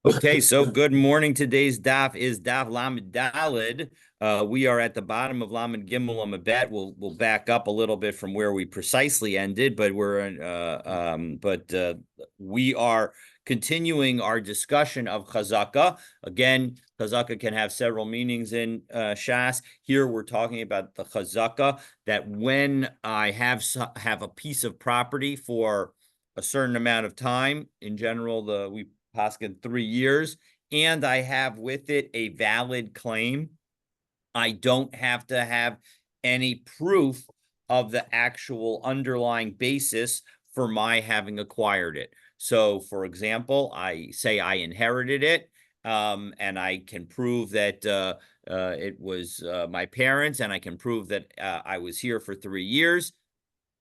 Okay, so good morning. Today's daf is daf Lamed Dalid. We are at the bottom of Lamed Gimel Lamed Bet. We'll back up a little bit from where we precisely ended, but we are continuing our discussion of chazaka. Again, chazaka can have several meanings in Shas. Here we're talking about the chazaka that when I have a piece of property for a certain amount of time, in general, we paskin 3 years, and I have with it a valid claim. I don't have to have any proof of the actual underlying basis for my having acquired it. So, for example, I say I inherited it, and I can prove that it was my parents, and I can prove that I was here for 3 years.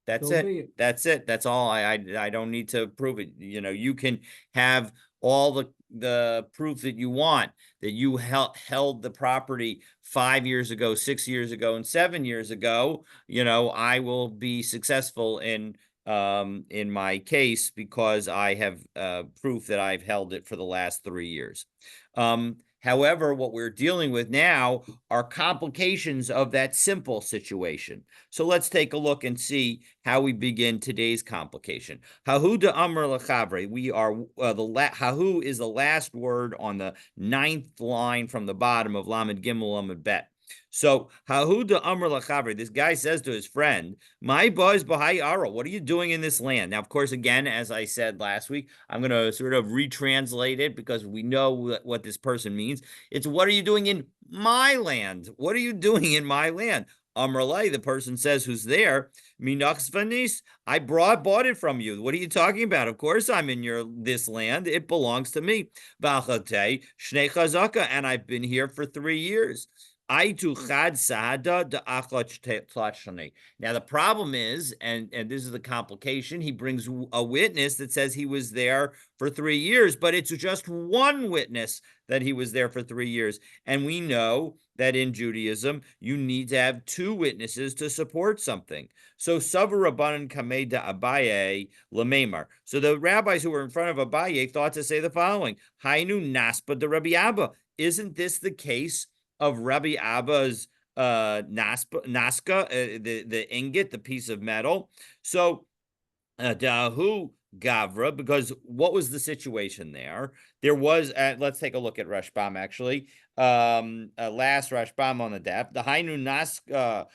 That's So it. be it. That's it. That's all. I don't need to prove it. You can have all the proof that you want that you held the property 5 years ago, 6 years ago, and 7 years ago. I will be successful in my case because I have proof that I've held it for the last 3 years. However, what we're dealing with now are complications of that simple situation. So let's take a look and see how we begin today's complication. Hahu de amr lechavre. We are hahu is the last word on the ninth line from the bottom of Lamed Gimel Lamed Bet. So hahu de amr lechavre. This guy says to his friend, "My buzz bahai ara. What are you doing in this land?" Now, of course, again, as I said last week, I'm going to sort of retranslate it because we know what this person means. It's what are you doing in my land? What are you doing in my land? Amrlay, the person says who's there, Minox Vanis, I bought it from you. What are you talking about? Of course I'm in this land. It belongs to me. Bachate, Shnei Chazaka, and I've been here for 3 years. Now the problem is, and this is the complication, he brings a witness that says he was there for 3 years, but it's just one witness that he was there for 3 years. And we know that in Judaism, you need to have two witnesses to support something. So Savar Rabbanan Kamei da Abaye Lamemar. So the rabbis who were in front of Abaye thought to say the following: Hainu Naspa de Rabbi Abba. Isn't this the case of Rabbi Abba's Naska, the ingot, the piece of metal? So Dahu Gavra, because what was the situation there? There was, let's take a look at Rashbam actually. Last Rashbam on the depth, the Hainu Naska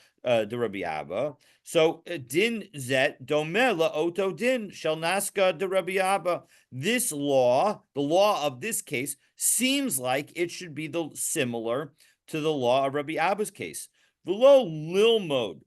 de Rabbi Abba. So din zet domela oto din shel Naska de Rabbi Abba. This law, the law of this case, seems like it should be similar to the law of Rabbi Abba's case. V'lo lilmod.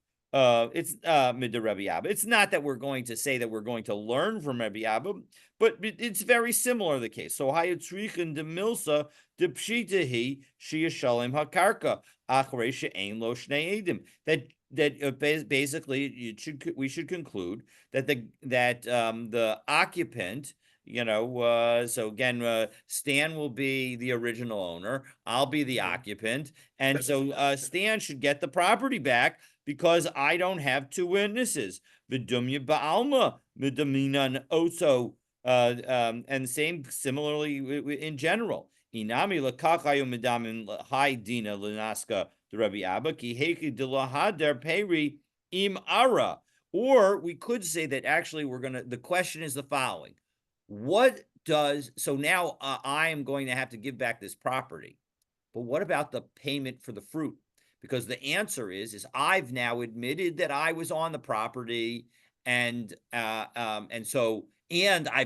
It's mid Rabbi Abba. It's not that we're going to say that we're going to learn from Rabbi Abba, but it's very similar to the case. So hayatzrichin de milsa de pshitahi sheyashalem hakarka achrei she'ein lo shnei edim. That basically we should conclude that the occupant. So again, Stan will be the original owner. I'll be the occupant. And so Stan should get the property back because I don't have two witnesses. Vidumya ba'alma, midaminan oso, and same similarly in general. Inami lakachayo midamin hai dina linaska the Rabbi Abba ki heki dilahader peri im ara. Or we could say that actually the question is the following: so now I am going to have to give back this property, but what about the payment for the fruit? Because the answer is I've now admitted that I was on the property, and I've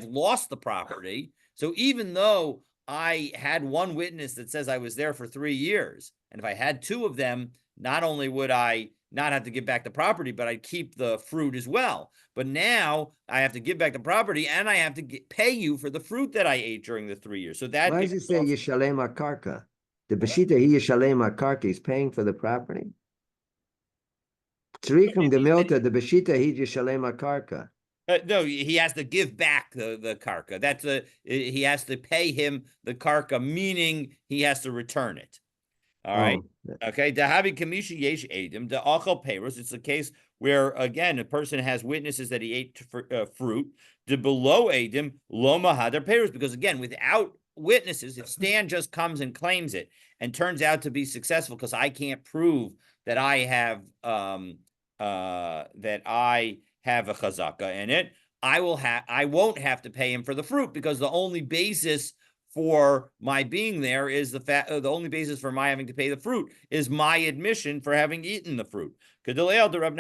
lost the property. So even though I had one witness that says I was there for 3 years, and if I had two of them, not only would I not have to give back the property, but I'd keep the fruit as well. But now I have to give back the property, and I have to pay you for the fruit that I ate during the 3 years. So that Why does it say Yishalem HaKarka? The Beshita he Yishalem HaKarka is paying for the property. Tzrichim Demilta, the Beshita he Yishalem HaKarka. No, he has to give back the karka. He has to pay him the karka, meaning he has to return it. All right. Okay. Dahavi kamisha yesh edim the achal peiros. It's a case where again a person has witnesses that he ate fruit. The below edim lo mahadar peiros, because again without witnesses, if Stan just comes and claims it and turns out to be successful because I can't prove that I have a chazaka in it, I won't have to pay him for the fruit, because the only basis for my being there is the only basis for my having to pay the fruit is my admission for having eaten the fruit. Because as Rav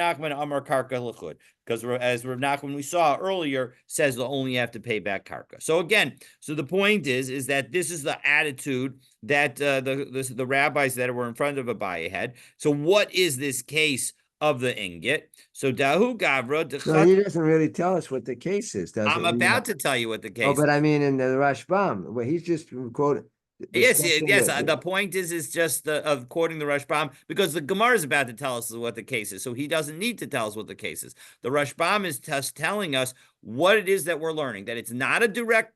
Nachman we saw earlier says they'll only have to pay back karka. So again, the point is that this is the attitude that the rabbis that were in front of Abaye had. So what is this case of the ingot? So Dahu Gavra. No, he doesn't really tell us what the case is, does I'm it? about to tell you what the Oh, case. but I mean, in the Rashbam, where he's just quoted. Yes. The point is just of quoting the Rashbam, because the Gemara is about to tell us what the case is, so he doesn't need to tell us what the case is. The Rashbam is just telling us what it is that we're learning, that it's not a direct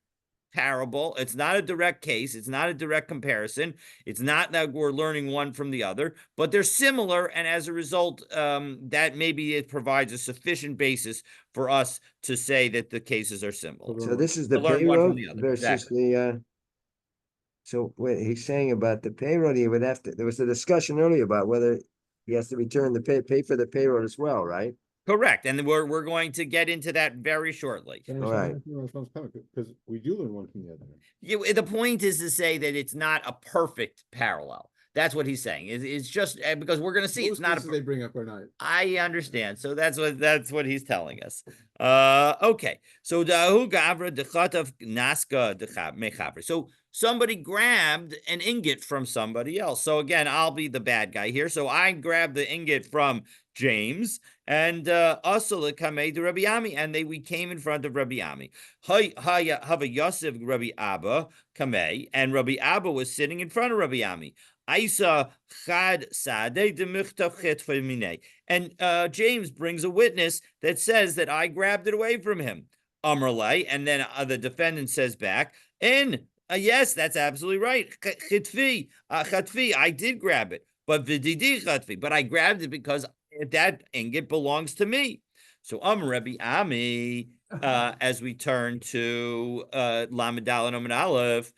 parable, it's not a direct case, it's not a direct comparison, it's not that we're learning one from the other, but they're similar, and as a result, that maybe it provides a sufficient basis for us to say that the cases are similar. So this is the to learn one from payroll the other. versus Exactly. the. So wait, he's saying about the payroll, he would have to. There was a discussion earlier about whether he has to return the pay for the payroll as well, right? Correct, and we're going to get into that very shortly. All right. Because we do learn one from the other. The point is to say that it's not a perfect parallel. That's what he's saying. It's just because we're going to see Most it's not they bring up are not. I understand. So that's what he's telling us. Okay. So dahu gavra dechatav naska mechaver. So somebody grabbed an ingot from somebody else. So again, I'll be the bad guy here. So I grabbed the ingot from James and Asala Kamei to Rabbi Ami, and we came in front of Rabbi Ami. Hava Yosef Rabbi Abba Kamei, and Rabbi Abba was sitting in front of Rabbi Ami. Isa Chad Sade de Michtav Chet Femine. And James brings a witness that says that I grabbed it away from him. Amrlay, and then the defendant says back, and yes, that's absolutely right. Chetfi, I did grab it, but v'didi chetfi, but I grabbed it because that ingot belongs to me. So Rabbi Ami, as we turn to Lamed Daled Amud Aleph,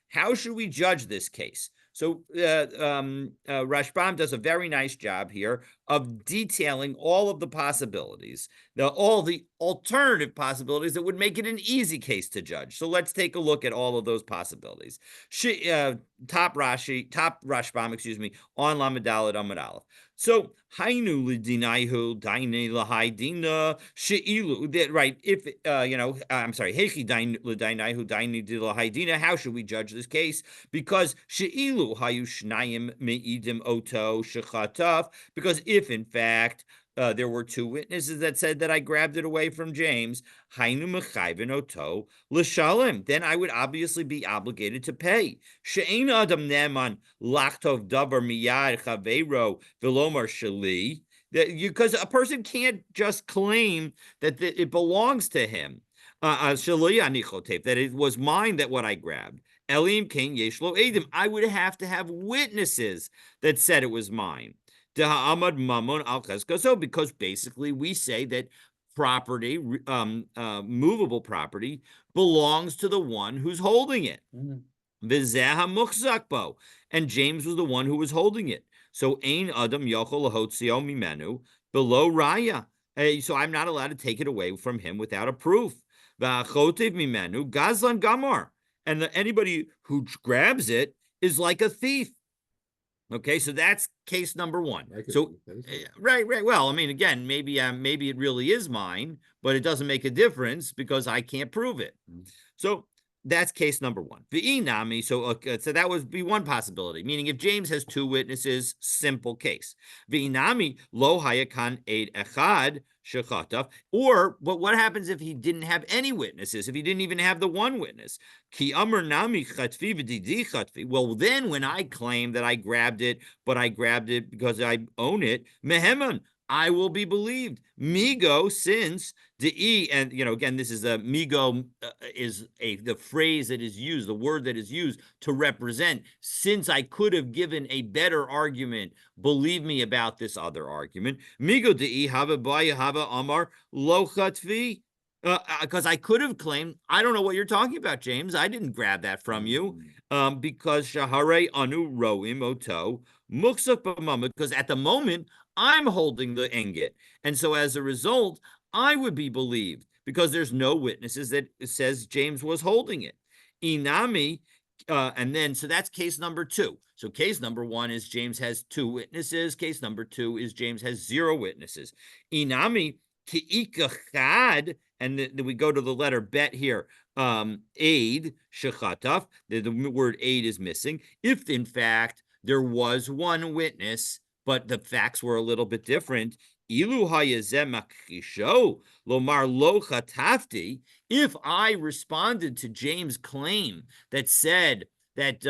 how should we judge this case? So Rashbam does a very nice job here of detailing all of the possibilities, all the alternative possibilities that would make it an easy case to judge. So let's take a look at all of those possibilities. Top Rashbam, on Lamed Daled Amud Aleph. So Hainu lidinaihu daine lahaidina sheilu. Right? If I'm sorry. Hechi lidinaihu daine lahaidina. How should we judge this case? Because sheilu hayu shnayim meidim oto shechataf. Because if in fact there were two witnesses that said that I grabbed it away from James, Hainu mechayven oto l'shalim, then I would obviously be obligated to pay. She'ein adam neman lachtov davar miyad chaveiro v'lomar shali. Because a person can't just claim that it belongs to him. That it was mine, that what I grabbed. Elim king yeshlo edim. I would have to have witnesses that said it was mine. Because basically we say that property, movable property, belongs to the one who's holding it. And James was the one who was holding it. So ein adam yochol lahotzio mimenu below raya. So I'm not allowed to take it away from him without a proof. V'achotiv mimenu gazlan gamar. And anybody who grabs it is like a thief. Okay, so that's case number one. So, right. Well, I mean, again, maybe it really is mine, but it doesn't make a difference because I can't prove it. So that's case number one. V'inami, so that would be one possibility, meaning if James has two witnesses, simple case. V'inami lo hayakan eid echad shechataf. But what happens if he didn't have any witnesses? If he didn't even have the one witness? Ki amar nami chatfi v'didi chatfi. Well, then when I claim that I grabbed it, but I grabbed it because I own it, meheman, I will be believed. Migo, since and again, this is a migo is the phrase that is used, the word that is used to represent. Since I could have given a better argument, believe me about this other argument. Migo hava baya hava amar lo chatfi Because I could have claimed, I don't know what you're talking about, James. I didn't grab that from you. Because Shahare Anu Roim Oto Muksak B'mama, because at the moment I'm holding the ingot. And so as a result, I would be believed because there's no witnesses that says James was holding it. Inami, and then so that's case number 2. So case number 1 is James has 2 witnesses. Case number 2 is James has 0 witnesses. Inami ki'ikachad, and then we go to the letter bet here. Aid shechataf. The word aid is missing. If in fact there was 1 witness, but the facts were a little bit different. Ilu hayezem lomar lo chatafti. If I responded to James' claim that said that,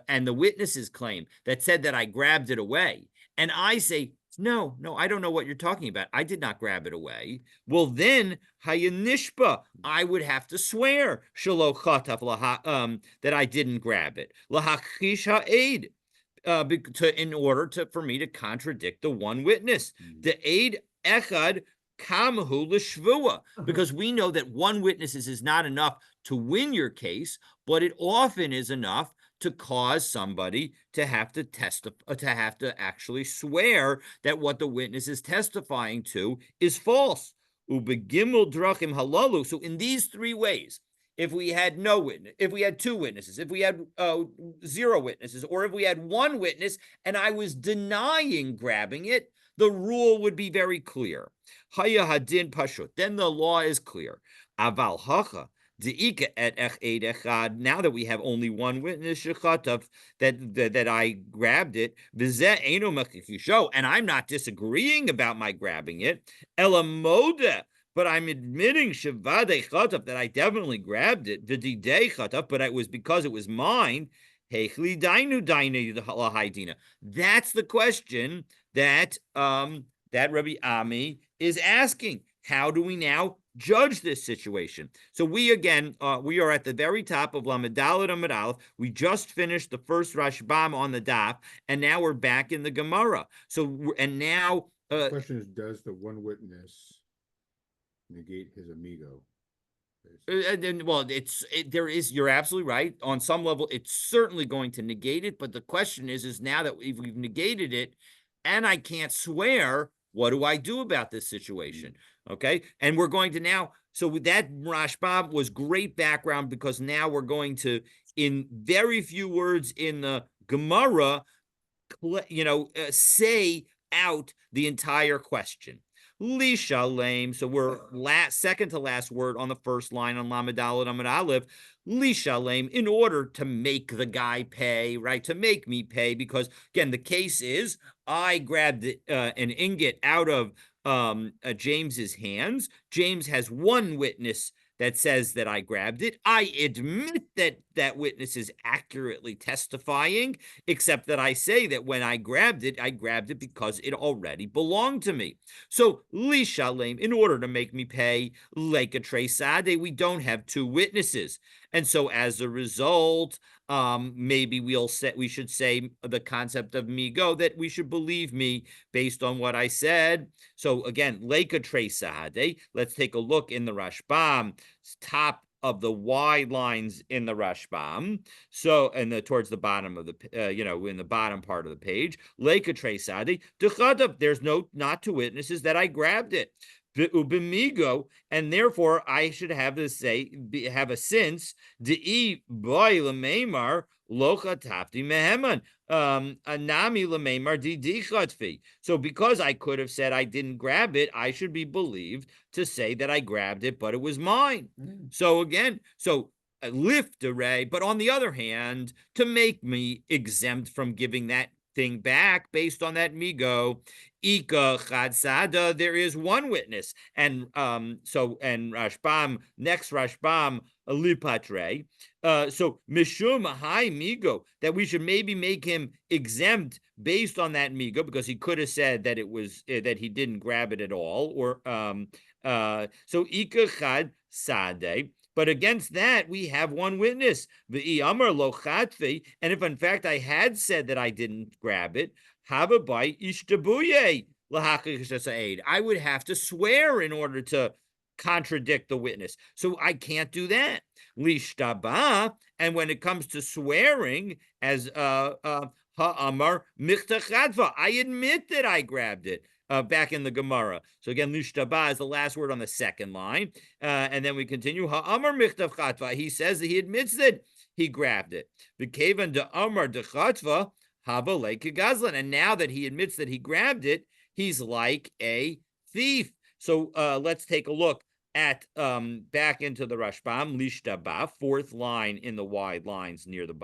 and the witnesses' claim that said that I grabbed it away, and I say, no, I don't know what you're talking about. I did not grab it away. Well, then, hayanishba, I would have to swear shelo chataf that I didn't grab it. Lahachish ha'ed, in order for me to contradict the 1 witness. The aid echad kamhu l'shvua, because we know that 1 witness is not enough to win your case, but it often is enough to cause somebody to have to testify, to have to actually swear that what the witness is testifying to is false. Ubegimel drachim halalu. So in these 3 ways, if we had no witness, if we had 2 witnesses, if we had 0 witnesses, or if we had 1 witness and I was denying grabbing it, the rule would be very clear. Haya hadin pashut. Then the law is clear. Aval hacha. Now that we have only 1 witness that I grabbed it, and I'm not disagreeing about my grabbing it, but I'm admitting that I definitely grabbed it, but it was because it was mine. That's the question that Rabbi Ami is asking. How do we now judge this situation? So we are at the very top of Lamed Daled Amud Aleph. We just finished the first Rashbam on the daf, and now we're back in the Gemara. So and now the question is, does the 1 witness negate his amigo? Well, you're absolutely right. On some level, it's certainly going to negate it. But the question is now that we've negated it, and I can't swear, what do I do about this situation? Okay. And we're going to now, so that Rashbam was great background, because now we're going to, in very few words in the Gemara, say out the entire question. Li shalem. So we're second to last word on the first line on Lamed Daled Amud Aleph. Li shalem, in order to make the guy pay, right? To make me pay, because again, the case is I grabbed an ingot out of James's hands. James has 1 witness that says that I grabbed it. I admit that that witness is accurately testifying, except that I say that when I grabbed it because it already belonged to me. So, li shalem, in order to make me pay, leka trei sade, we don't have 2 witnesses. And so as a result, maybe we should say the concept of migo, that we should believe me based on what I said. So again, leka trei sade, let's take a look in the Rashbam, top of the wide lines in the Rashbam. So, and towards the bottom of the, in the bottom part of the page, leka trei sade, there's not 2 witnesses that I grabbed it. Ubimigo, and therefore I should have a sense. Dei boy lememar locha tafti meheman anami lememar di chatfi. So because I could have said I didn't grab it, I should be believed to say that I grabbed it, but it was mine. So again, lift array. But on the other hand, to make me exempt from giving that thing back based on that migo, Ika chadsada, there is 1 witness, and Rashbam, next Rashbam, lipatre. So mishum hai migo, that we should maybe make him exempt based on that migo, because he could have said that it was that he didn't grab it at all, or so Ika chad sade. But against that, we have 1 witness, the amar lo chatfi, and if in fact I had said that I didn't grab it, I would have to swear in order to contradict the witness. So I can't do that. Lishtaba, and when it comes to swearing, as ha'amar michtachadva, I admit that I grabbed it. Back in the Gemara. So again, Lishtaba is the last word on the second line. And then we continue. Ha'amar michtav chatva. He says that he admits that he grabbed it. V'kevan de amar de chatva hava leike gazlan. And now that he admits that he grabbed it, he's like a thief. So let's take a look at back into the Rashbam, Lishtaba, fourth line in the wide lines near the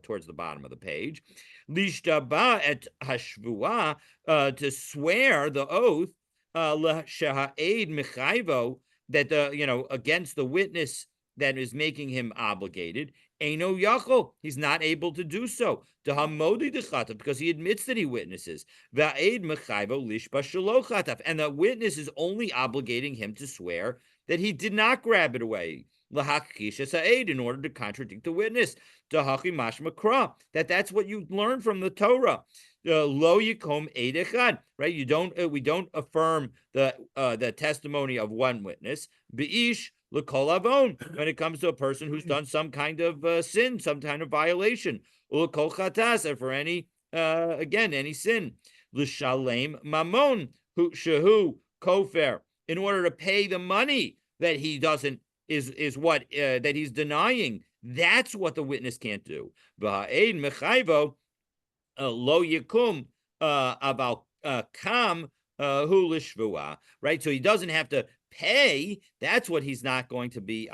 towards the bottom of the page. Lishtaba et hashvua, to swear the oath, sheha'ed mechayvo, that the against the witness that is making him obligated. Eino yachol, he's not able to do so. Dehamodi dechatav, because he admits that he witnesses. Va'ed mechayvo lishba shelo chatav, and the witness is only obligating him to swear that he did not grab it away. Lahakisha sa'ed, in order to contradict the witness. Dahachi mashma kra, that's what you learn from the Torah. Lo yikom eid echad, right? You don't we don't affirm the testimony of one witness. Beish l'kol avon, when it comes to a person who's done some kind of sin, some kind of violation. L'kol chatas, and for any any sin. L'shalem mamon shehu kofer, in order to pay the money that he doesn't is what that he's denying. That's what the witness can't do. Va'ed mechayvo lo yikum about kam hu lishvua, right? So he doesn't have to pay. That's what he's not going to be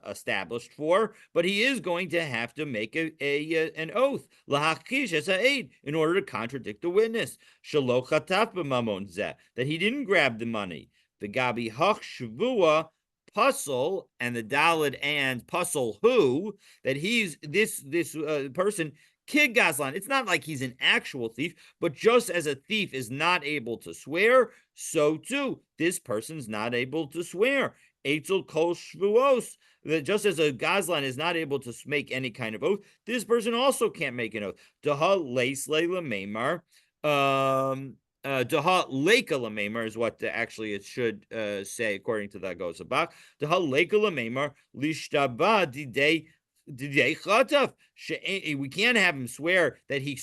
established for, but he is going to have to make an oath lahakish as aid in order to contradict the witness. Shelo chataf b'mamon zeh, that he didn't grab the money. The gabi hach shvua puzzle, and the Dalid and puzzle who, that he's this person kid gazlan. It's not like he's an actual thief, but just as a thief is not able to swear, so too this person's not able to swear. Eitzel kol shvuos, that just as a gazlan is not able to make any kind of oath, this person also can't make an oath. Daha leis leila meimar. Daha leika lamemar is what actually it should say according to the Gosabach. Daha leika lamemar lishtaba didei chataf. We can't have him swear that he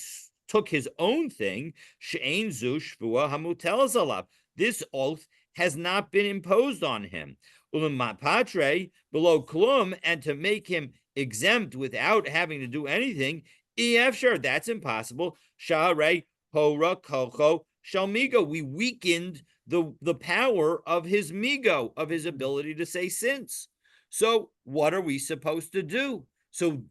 took his own thing. She'ein zu shvua hamutel zalav. This oath has not been imposed on him. Ulam patre below klum, and to make him exempt without having to do anything, sure, that's impossible. Sha'arei hora kolcho Shalmigo, we weakened the power of his migo, of his ability to say since. So what are we supposed to do? So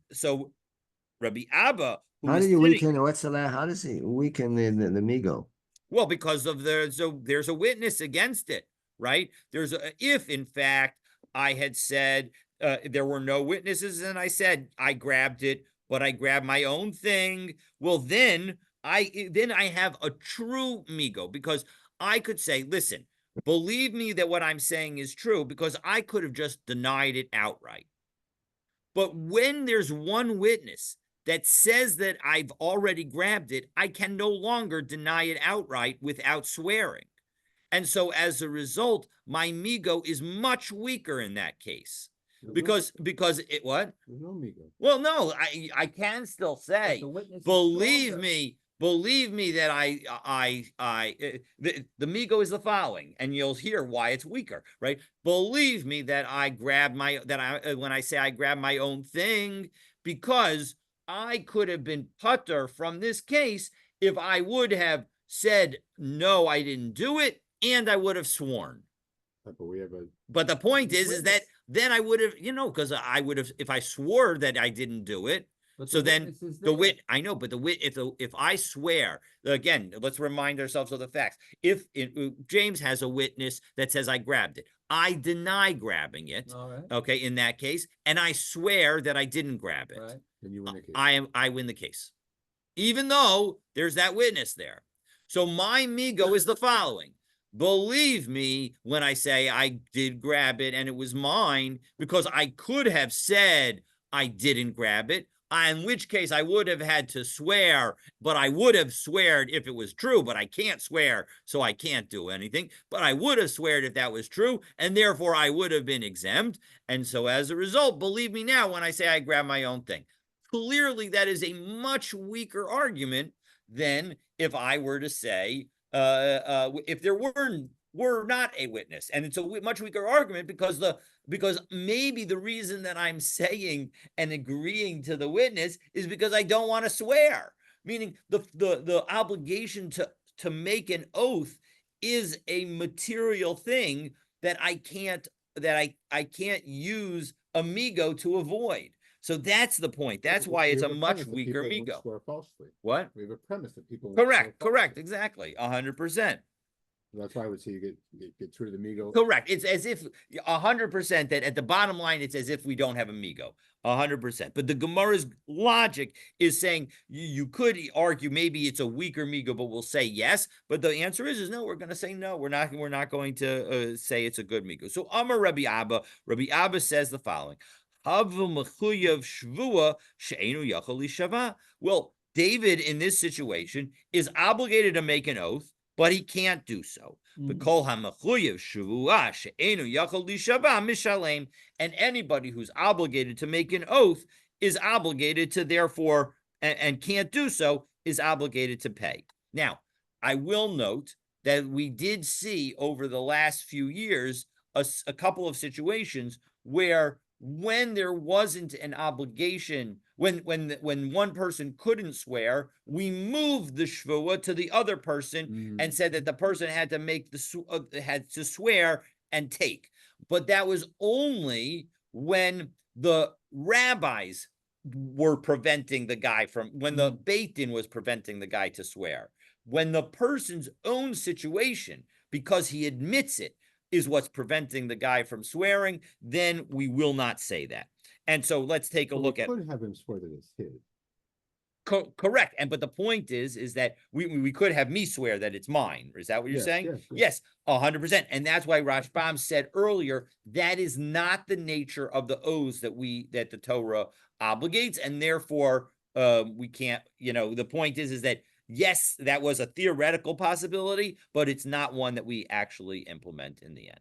Rabbi Abba, how do you weaken? What's the how does he weaken the migo? Well, because of there's a witness against it, right? If in fact I had said there were no witnesses and I said I grabbed it, but I grabbed my own thing, well then I have a true migo, because I could say, listen, believe me that what I'm saying is true, because I could have just denied it outright. But when there's one witness that says that I've already grabbed it, I can no longer deny it outright without swearing. And so as a result, my migo is much weaker in that case. Because it what? There's no migo. Well, no, I can still say, believe me that the migo is the following, and you'll hear why it's weaker, right? Believe me that I grab when I say I grab my own thing, because I could have been putter from this case if I would have said no, I didn't do it, and I would have sworn. But the point is that then I would have, because I would have, if I swore that I didn't do it. But so then I know, but if I swear, again, let's remind ourselves of the facts. If James has a witness that says I grabbed it, I deny grabbing it. Right. Okay, in that case, and I swear that I didn't grab it. Right. Then you win the case. I win the case, even though there's that witness there. So my migo is the following. Believe me when I say I did grab it and it was mine, because I could have said I didn't grab it. in which case I would have had to swear, but I would have sweared if it was true, but I can't swear, so I can't do anything. But I would have sweared if that was true, and therefore I would have been exempt. And so as a result, believe me now when I say I grab my own thing. Clearly, that is a much weaker argument than if I were to say, if there were not a witness. And it's a much weaker argument because maybe the reason that I'm saying and agreeing to the witness is because I don't want to swear. Meaning the obligation to make an oath is a material thing that I can't use amigo to avoid. So that's the point. That's why it's a much weaker amigo. Swear falsely. What? We have a premise that people correct, exactly, 100%. That's why I would say you get through the amigo. Correct. It's as if 100% that at the bottom line, it's as if we don't have amigo, 100%. But the Gemara's logic is saying you could argue maybe it's a weaker amigo, but we'll say yes. But the answer is no. We're going to say no. We're not going to say it's a good amigo. So Amar Rabbi Abba says the following: Well, David in this situation is obligated to make an oath, but he can't do so. And anybody who's obligated to make an oath is obligated to therefore, and can't do so, is obligated to pay. Now, I will note that we did see over the last few years a couple of situations where when there wasn't an obligation, when one person couldn't swear, we moved the shvua to the other person and said that the person had to make had to swear and take. But that was only when the rabbis were preventing the guy from, when the Beit Din was preventing the guy to swear. When the person's own situation, because he admits it, is what's preventing the guy from swearing, then we will not say that. And so let's take a look at. Could have him swear that it's his. Correct. But the point is that we could have me swear that it's mine. Is that what you're saying? Yes, 100%. And that's why Rashbam said earlier that is not the nature of the oaths that the Torah obligates, and therefore we can't. The point is that yes, that was a theoretical possibility, but it's not one that we actually implement in the end.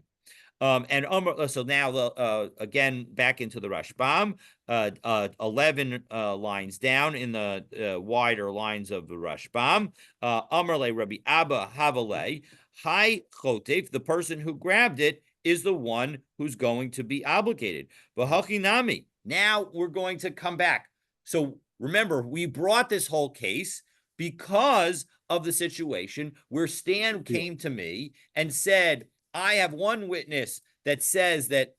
So now, again, back into the Rashbam, 11 lines down in the wider lines of the Rashbam. Amarle Rabbi Abba Havale, Hai Chotev, the person who grabbed it is the one who's going to be obligated. V'hachinami. Now we're going to come back. So remember, we brought this whole case because of the situation where Stan came to me and said, I have one witness that says that,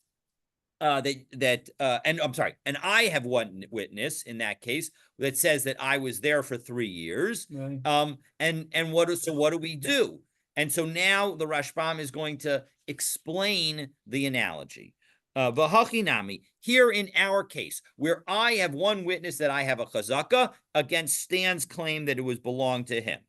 and I'm sorry, and I have one witness in that case that says that I was there for 3 years. Right. And what do we do? And so now the Rashbam is going to explain the analogy. V'hachinami, here in our case, where I have one witness that I have a chazaka against Stan's claim that it was belonged to him.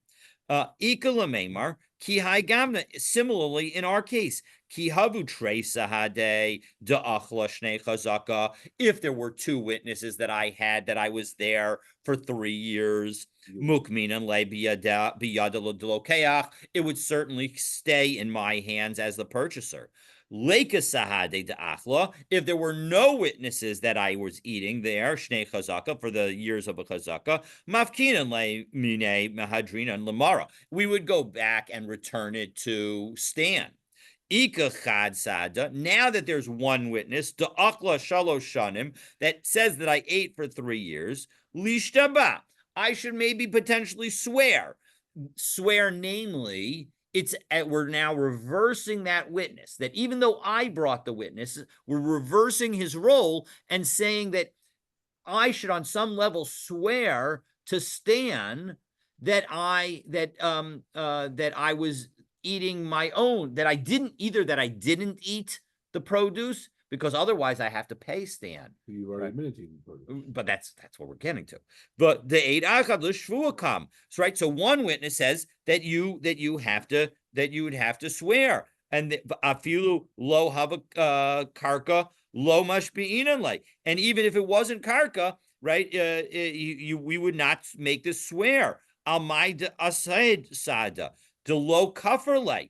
Ika lamemar, ki hai gamna, similarly in our case, ki havu trei sahade da'achla shnei chazaka, if there were 2 witnesses that I had that I was there for 3 years, mukminan le biyada lokeach, it would certainly stay in my hands as the purchaser. Leika sahade da'achla, if there were no witnesses that I was eating there, shnei chazaka, for the years of a chazaka, mafkinan le mine mahadrinan lamara, we would go back and return it to Stan. Ika chad sada, now that there's one witness, da'achla shalosh shanim, that says that I ate for 3 years, lishtaba, I should maybe potentially swear, namely, we're now reversing that witness, that even though I brought the witness, we're reversing his role and saying that I should on some level swear to Stan that I was eating my own, that I didn't eat the produce, because otherwise I have to pay Stan. You've already admitted to eating produce. But that's what we're getting to. But the eid achad l'shvua kam. Right. So one witness says that you would have to swear, and afilu lo hava karka lo mashbi'inan lay. And even if it wasn't karka, right? We would not make this swear. Al maida asaid sada, de lo kafirle.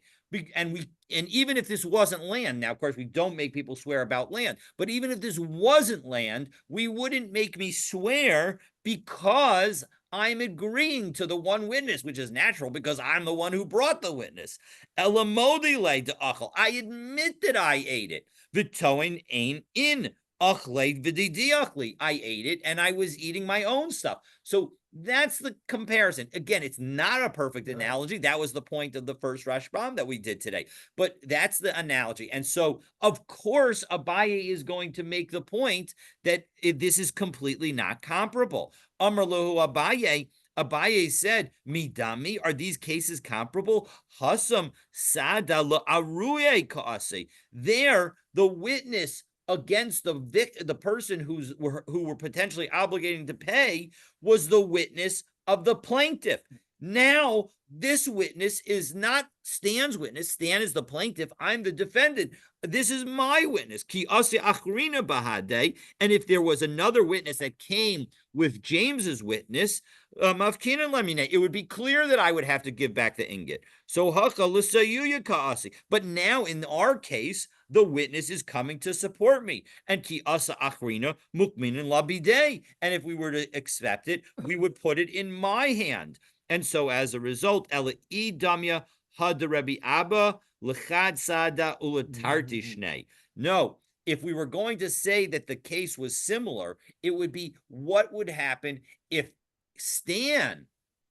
And even if this wasn't land, now of course we don't make people swear about land, but even if this wasn't land, we wouldn't make me swear because I'm agreeing to the one witness, which is natural because I'm the one who brought the witness. Elamodile de achel. I admit that I ate it. Vitoin ain in achle v'didiachli. I ate it and I was eating my own stuff. So that's the comparison. Again, it's not a perfect analogy. That was the point of the first Rashbam that we did today. But that's the analogy. And so, of course, Abaye is going to make the point that this is completely not comparable. Amar lohu Abaye. Abaye said, Midami, are these cases comparable? Hasam sada la'aruye ka'ase. There, the witness against the person who were potentially obligating to pay was the witness of the plaintiff. Now, this witness is not Stan's witness. Stan is the plaintiff. I'm the defendant. This is my witness. Ki ase achrina bahade. And if there was another witness that came with James's witness, mafkinan lamine, it would be clear that I would have to give back the ingot. So haka l'sayuya kaasi. But now in our case, the witness is coming to support me. And ki asa achrina mukminin labide. And if we were to accept it, we would put it in my hand. And so as a result, Ela idamya had Rebbe Abba l'chad sada ulatarti shnei. No, if we were going to say that the case was similar, it would be what would happen if Stan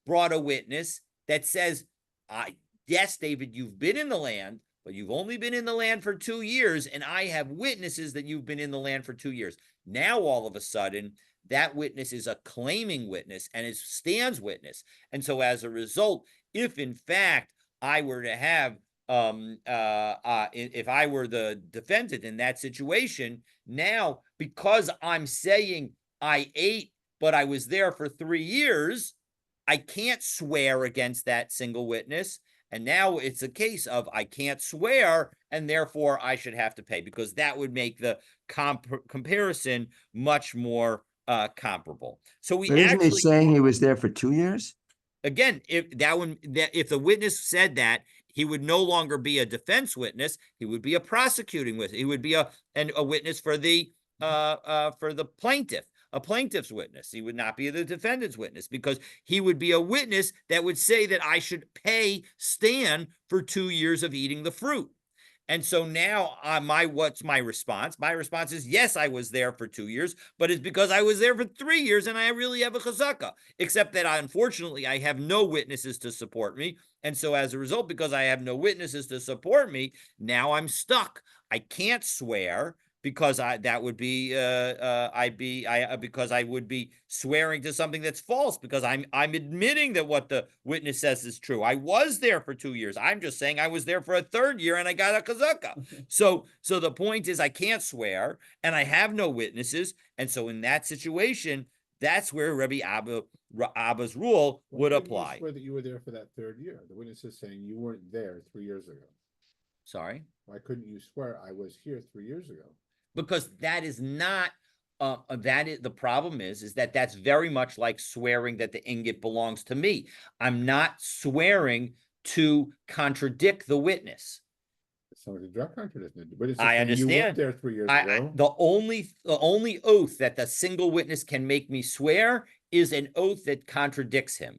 brought a witness that says, yes, David, you've been in the land, but you've only been in the land for 2 years, and I have witnesses that you've been in the land for 2 years. Now, all of a sudden, that witness is a claiming witness and is Stan's witness. And so as a result, if in fact I were to have, if I were the defendant in that situation, now because I'm saying I ate, but I was there for 3 years, I can't swear against that single witness. And now it's a case of I can't swear, and therefore I should have to pay, because that would make the comparison much more comparable. So we But isn't he actually, saying he was there for 2 years? again, if the witness said that, he would no longer be a defense witness. He would be a prosecuting witness. He would be a witness for the plaintiff, a plaintiff's witness. He would not be the defendant's witness, because he would be a witness that would say that I should pay Stan for 2 years of eating the fruit. And so now what's my response? My response is, yes, I was there for 2 years, but it's because I was there for 3 years and I really have a chazaka, except that unfortunately I have no witnesses to support me. And so as a result, because I have no witnesses to support me, now I'm stuck. I can't swear, because that would be because I would be swearing to something that's false, because I'm admitting that what the witness says is true. I was there for 2 years. I'm just saying I was there for a 3rd year and I got a kazaka. So the point is I can't swear and I have no witnesses, and so in that situation, that's where Rabbi Abba's rule would apply. Swear that you were there for that 3rd year. The witness is saying you weren't there 3 years ago. Sorry? Why couldn't you swear I was here 3 years ago? Because that is not the problem is that that's very much like swearing that the ingot belongs to me. I'm not swearing to contradict the witness. It's not a direct contradiction. The witness is I saying understand. you weren't there 3 years ago. The only oath that the single witness can make me swear is an oath that contradicts him.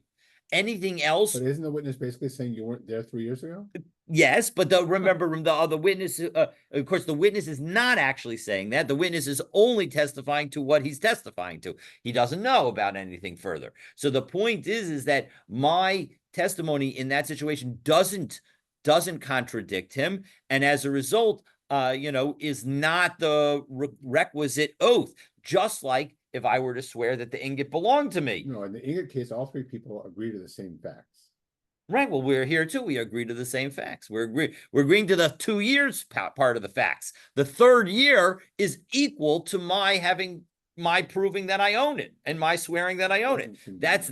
Anything else? But isn't the witness basically saying you weren't there 3 years ago? Yes, but remember, the other witness, of course, the witness is not actually saying that. The witness is only testifying to what he's testifying to. He doesn't know about anything further. So the point is that my testimony in that situation doesn't contradict him, and as a result, is not the requisite oath. Just like if I were to swear that the ingot belonged to me. No, in the ingot case, all 3 people agree to the same facts. Right. Well, we're here too. We agree to the same facts. We're agreeing to the 2 years part of the facts. The 3rd year is equal to my proving that I own it and my swearing that I own it. That's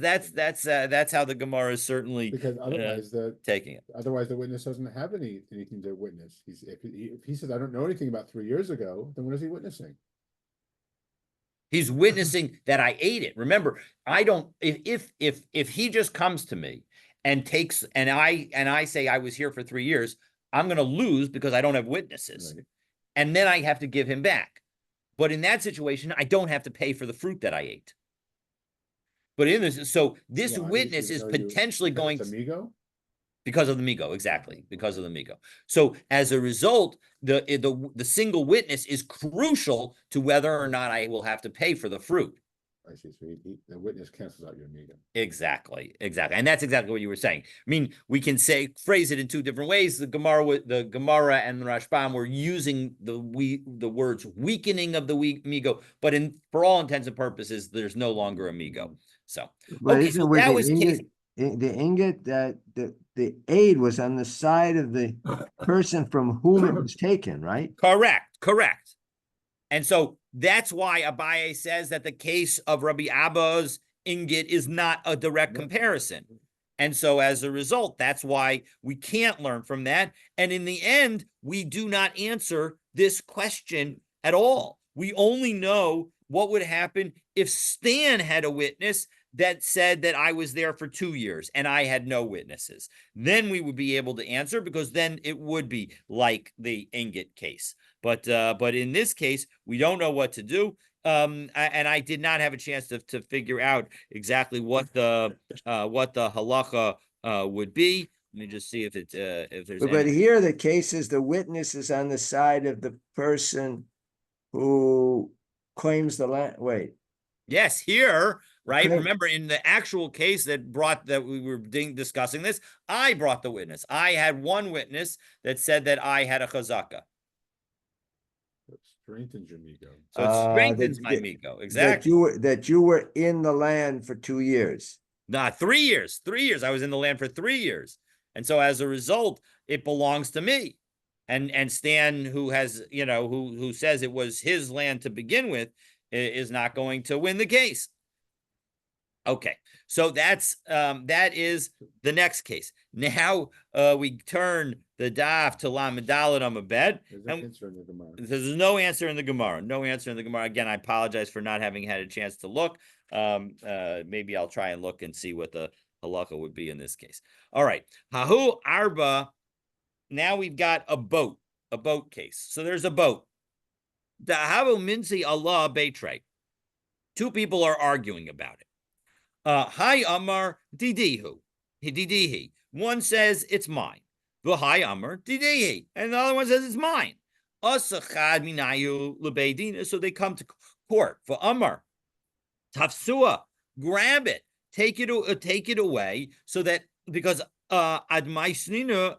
how the Gemara is certainly, because otherwise taking it. Otherwise, the witness doesn't have anything to witness. If he says I don't know anything about 3 years ago, then what is he witnessing? He's witnessing that I ate it. Remember, I don't, if he just comes to me and takes, and I say I was here for 3 years, I'm going to lose because I don't have witnesses. Right. And then I have to give him back. But in that situation, I don't have to pay for the fruit that I ate. But in this, so this Why? witness Even is though potentially because going it's amigo? because of the Migo, exactly, because of the Migo. So as a result, the single witness is crucial to whether or not I will have to pay for the fruit. I see. So the witness cancels out your amigo. Exactly, exactly, and that's exactly what you were saying. I mean, we can phrase it in two different ways. The Gemara and the Rashbam were using the words weakening of the Migo, but for all intents and purposes, there's no longer a Migo. So But okay, isn't so where that the was case. ingot that the aid was on the side of the person from whom it was taken, right? Correct. And so that's why Abaye says that the case of Rabbi Abba's ingot is not a direct comparison. And so as a result, that's why we can't learn from that. And in the end, we do not answer this question at all. We only know what would happen if Stan had a witness that said that I was there for 2 years and I had no witnesses. Then we would be able to answer, because then it would be like the ingot case. But in this case, we don't know what to do. And I did not have a chance to figure out exactly what the halacha would be. Let me just see if there's But any. here the case is the witness is on the side of the person who claims the land. Wait. Yes, here, right? Okay. Remember, in the actual case that we were discussing this, I brought the witness. I had one witness that said that I had a chazaka. It strengthens your amigo. So it strengthens my That migo. Exactly. you were in the land for 2 years. Nah, 3 years. 3 years. I was in the land for 3 years. And so as a result, it belongs to me. And Stan, who has, who says it was his land to begin with, is not going to win the case. Okay, so that is the next case. Now we turn the daf to Lamed Dalet Amud. There's no answer in the Gemara. There's no answer in the Gemara. No answer in the Gemara. Again, I apologize for not having had a chance to look. Maybe I'll try and look and see what the halacha would be in this case. All right, Hahu Arba. Now we've got a boat case. So there's a boat. Dahavu Minsi Allah Batre. Two people are arguing about it. Hi Amar Didihi. One says it's mine. The Hi Amar Didihi. And the other one says it's mine. Asachad Minayu Lebeidina. So they come to court for Amar. Tafsua, grab it, take it away, so that, because Admaisnina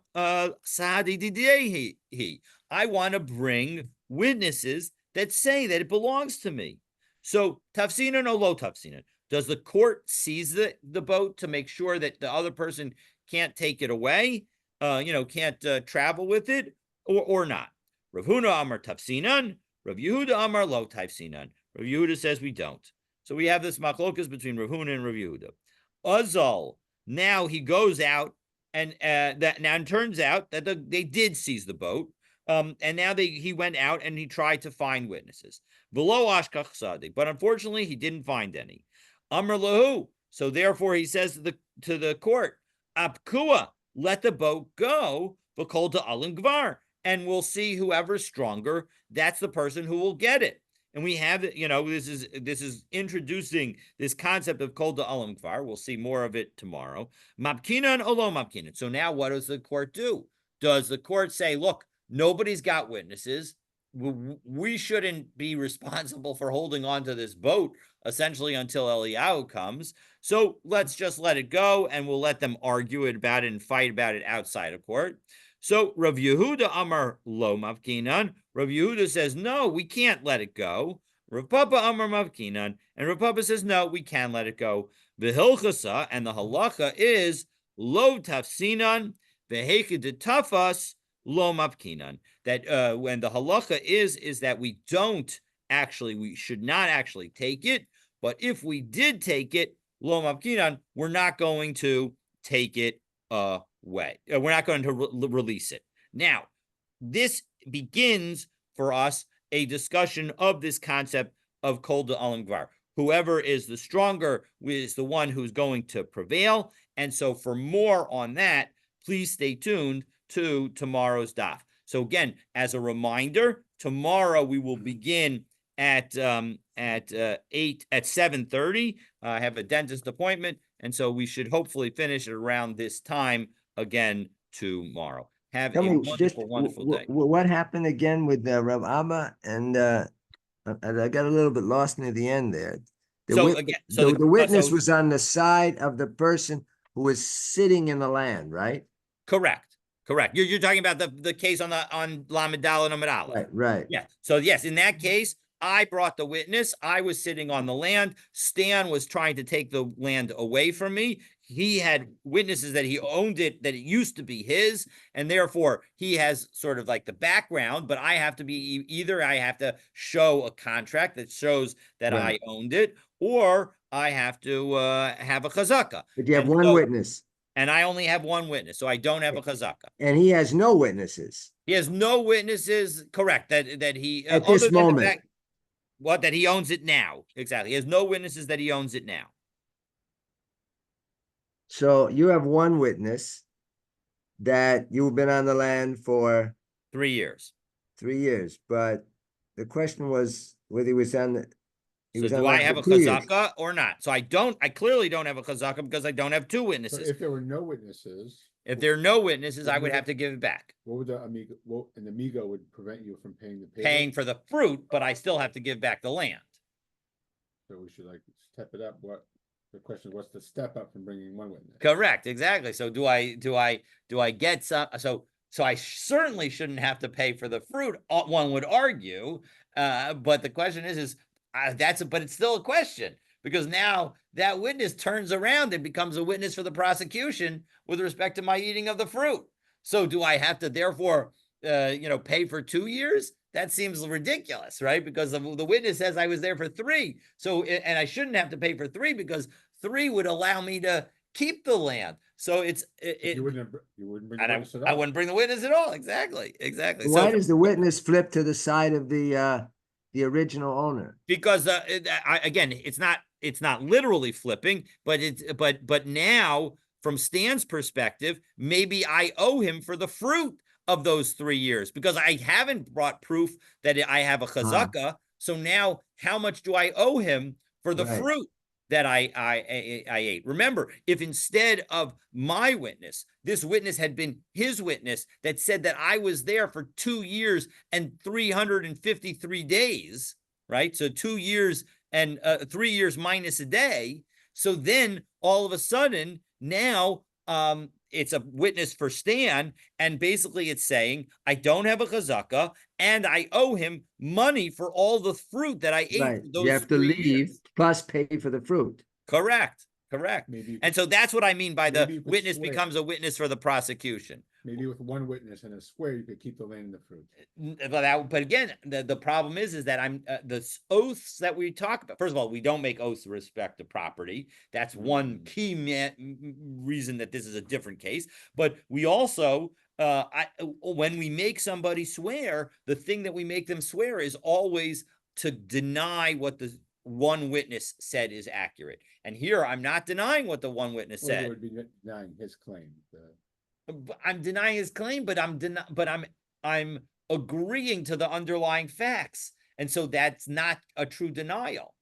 Sadi Didihi. I want to bring witnesses that say that it belongs to me. So tafsinan or lo tafsinan. Does the court seize the boat to make sure that the other person can't take it away, can't travel with it, or not? Rav Huna Amar tafsinan, Rav Yehuda Amar lo tafsinan. Rav Yehuda says we don't. So we have this machlokas between Rav Huna and Rav Yehuda. Azal, now he goes out, and it turns out that they did seize the boat. And now he went out and he tried to find witnesses. Below Ashkach Sadik, but unfortunately he didn't find any. Amr lahu. So therefore he says to the court, Apkua, let the boat go, v'kol to Alim Gvar, and we'll see whoever's stronger, that's the person who will get it. And we have, this is introducing this concept of kol to Alim Gvar. We'll see more of it tomorrow. Mapkinan olo mapkinan. So now what does the court do? Does the court say, look, nobody's got witnesses, we shouldn't be responsible for holding on to this boat essentially until Eliyahu comes, so let's just let it go and we'll let them argue about it and fight about it outside of court? So Rav Yehuda Amar lo mavkinan. Rav Yehuda says, no, we can't let it go. Rav Papa Amar mavkinan, and Rav Papa says, no, we can let it go. V'hilchasa, and the halacha is lo tafsinan v'heked tafas lo mavkinan. That when the halacha is that we should not actually take it, but if we did take it, lo mavkinan, we're not going to take it away. We're not going to release it. Now, this begins for us a discussion of this concept of Kol Da'alim Gvar. Whoever is the stronger is the one who's going to prevail. And so for more on that, please stay tuned to tomorrow's daf. So again, as a reminder, tomorrow we will begin at 7:30. I have a dentist appointment, and so we should hopefully finish it around this time again tomorrow. Have Tell a me just wonderful day. what happened again with Rav Abba, and I got a little bit lost near the end there. So again, so the witness was on the side of the person who was sitting in the land, right? correct. You're talking about the case on Lamed Daled and Amud Aleph. Right. Yeah. So yes, in that case, I brought the witness. I was sitting on the land. Stan was trying to take the land away from me. He had witnesses that he owned it, that it used to be his, and therefore he has sort of like the background, but I have to be either I have to show a contract that shows that Right. I owned it, or I have to have a chazaka. But you have And one so- witness, and I only have one witness, so I don't have a chazaka. and he has no witnesses He has no witnesses, correct, that he at this other than the moment. fact, that he owns it now. Exactly. He has no witnesses that he owns it now. So you have one witness that you've been on the land for 3 years. 3 years, but the question was whether he was on the. He So was do on I land have a for 2 years. chazaka or not? So I clearly don't have a chazaka because I don't have two So witnesses. if there were no witnesses, If there are no witnesses, I would have to give it back. what would the amigo, an amigo would prevent you from paying the payroll? Paying for the fruit, but I still have to give back the land. So we should like step it up. The question is, what's the step up from bringing one witness? Correct, exactly. So do I get some? So I certainly shouldn't have to pay for the fruit. One would argue, but the question is but it's still a question because now that witness turns around and becomes a witness for the prosecution with respect to my eating of the fruit. So do I have to therefore, pay for 2 years? That seems ridiculous, right? Because the witness says I was there for 3. So, and I shouldn't have to pay for 3 because 3 would allow me to keep the land. So You wouldn't bring the and witness at I all. wouldn't bring the witness at all. Exactly. Why So does the witness flip to the side of the original owner? because again, it's not literally flipping, but now from Stan's perspective, maybe I owe him for the fruit of those 3 years because I haven't brought proof that I have a chazaka. So now, how much do I owe him for the Right. fruit that I ate? Remember, if instead of my witness, this witness had been his witness that said that I was there for 2 years and 353 days, right? So 2 years and 3 years minus a day. So then all of a sudden now it's a witness for Stan, and basically it's saying I don't have a chazaka and I owe him money for all the fruit that I ate. Right. Those You have to 3 leave years. plus pay for the fruit. Correct. Maybe you And could- so that's what I mean by the Maybe you could witness swear. becomes a witness for the prosecution. maybe with one witness and a swear, you could keep the land and the fruit. But again, the problem is that I'm the oaths that we talk about. First of all, we don't make oaths with respect to property. That's one key reason that this is a different case. But we also, when we make somebody swear, the thing that we make them swear is always to deny what the one witness said is accurate. And here, I'm not denying what the one witness Or they said. would be denying his claim. I'm denying his claim, but I'm agreeing to the underlying facts, and so that's not a true denial.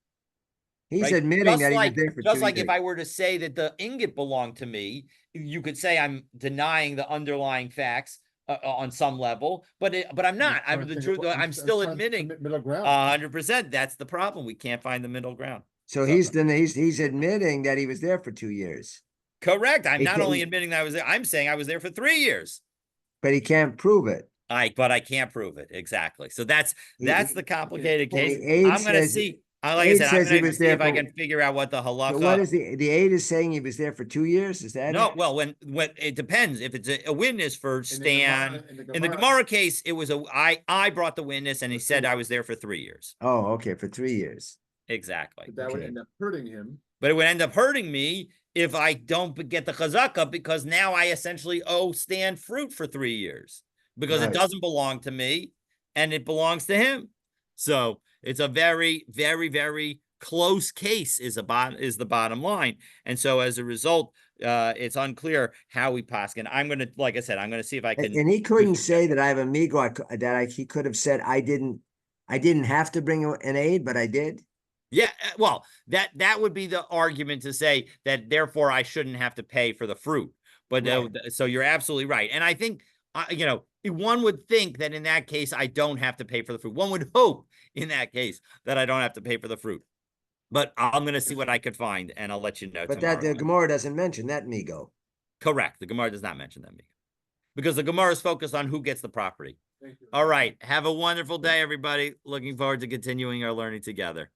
He's right? admitting Just that he like, was there for just 2 like years. if I were to say that the ingot belonged to me, you could say I'm denying the underlying facts on some level, but I'm not. I'm the truth. I'm still admitting Middle ground. 100%. That's the problem. We can't find the middle ground. So he's admitting that he was there for 2 years, Correct. I'm He not can't- only admitting that I was there. I'm saying I was there for 3 years. but he can't prove it. But I can't prove it exactly. So that's the complicated Well, case. the aide I'm gonna says- see. Like I aide said, I'm says he gonna was see there if I for- can figure out what the So what halacha. is the aide is saying he was there for 2 years? Is that No, it? well, when it depends. If it's a witness for In the Stan, Gemara- in the Gemara case, it was I brought the witness and he said I was there for 3 years. Oh, okay, for 3 years. Exactly. But that would Okay. end up hurting him. But it would end up hurting me if I don't get the chazaka because now I essentially owe Stan fruit for 3 years because it Right. doesn't belong to me and it belongs to him. So it's a very, very, very close case is the bottom line. And so as a result, it's unclear how we poskin. I'm gonna, like I said, I'm gonna see if I can. And he couldn't say that I have amigo, he could have said, I didn't have to bring an aid, but I did. Yeah, well, that would be the argument to say that therefore I shouldn't have to pay for the fruit. But Right. so you're absolutely right. And I think one would think that in that case I don't have to pay for the fruit. One would hope in that case that I don't have to pay for the fruit. But I'm going to see what I could find, and I'll let you know But that tomorrow. the Gemara doesn't mention that migo. Correct. The Gemara does not mention that, because the Gemara is focused on who gets the property. All right. Have a wonderful day, everybody. Looking forward to continuing our learning together.